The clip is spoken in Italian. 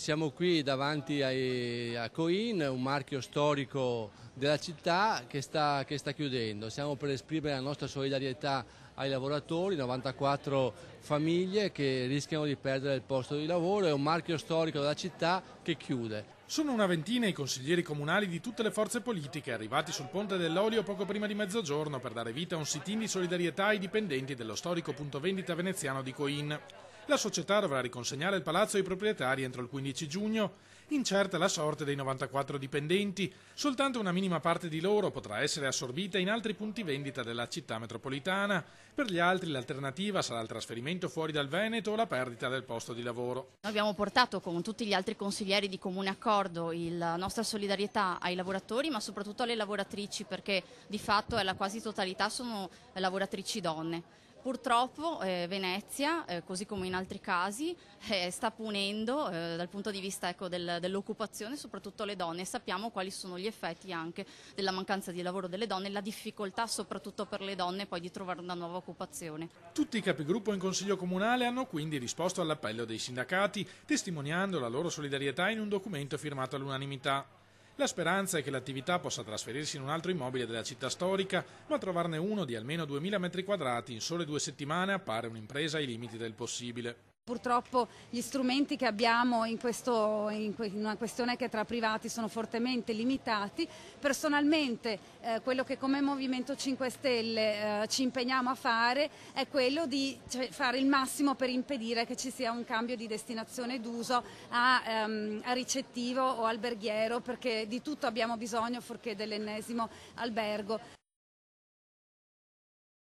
Siamo qui davanti a Coin, un marchio storico della città che sta chiudendo. Siamo per esprimere la nostra solidarietà ai lavoratori, 94 famiglie che rischiano di perdere il posto di lavoro. È un marchio storico della città che chiude. Sono una ventina i consiglieri comunali di tutte le forze politiche arrivati sul Ponte dell'Olio poco prima di mezzogiorno per dare vita a un sit-in di solidarietà ai dipendenti dello storico punto vendita veneziano di Coin. La società dovrà riconsegnare il palazzo ai proprietari entro il 15 giugno. Incerta la sorte dei 94 dipendenti, soltanto una minima parte di loro potrà essere assorbita in altri punti vendita della città metropolitana. Per gli altri l'alternativa sarà il trasferimento fuori dal Veneto o la perdita del posto di lavoro. Noi abbiamo portato con tutti gli altri consiglieri di comune accordo la nostra solidarietà ai lavoratori, ma soprattutto alle lavoratrici, perché di fatto la quasi totalità sono lavoratrici donne. Purtroppo Venezia, così come in altri casi, sta punendo dal punto di vista dell'occupazione soprattutto le donne. Sappiamo quali sono gli effetti anche della mancanza di lavoro delle donne, la difficoltà soprattutto per le donne poi di trovare una nuova occupazione. Tutti i capigruppo in Consiglio Comunale hanno quindi risposto all'appello dei sindacati, testimoniando la loro solidarietà in un documento firmato all'unanimità. La speranza è che l'attività possa trasferirsi in un altro immobile della città storica, ma trovarne uno di almeno 2000 metri quadrati in sole 2 settimane appare un'impresa ai limiti del possibile. Purtroppo gli strumenti che abbiamo in una questione che è tra privati sono fortemente limitati. Personalmente quello che come Movimento 5 Stelle ci impegniamo a fare è quello di fare il massimo per impedire che ci sia un cambio di destinazione d'uso a ricettivo o alberghiero, perché di tutto abbiamo bisogno fuorché dell'ennesimo albergo.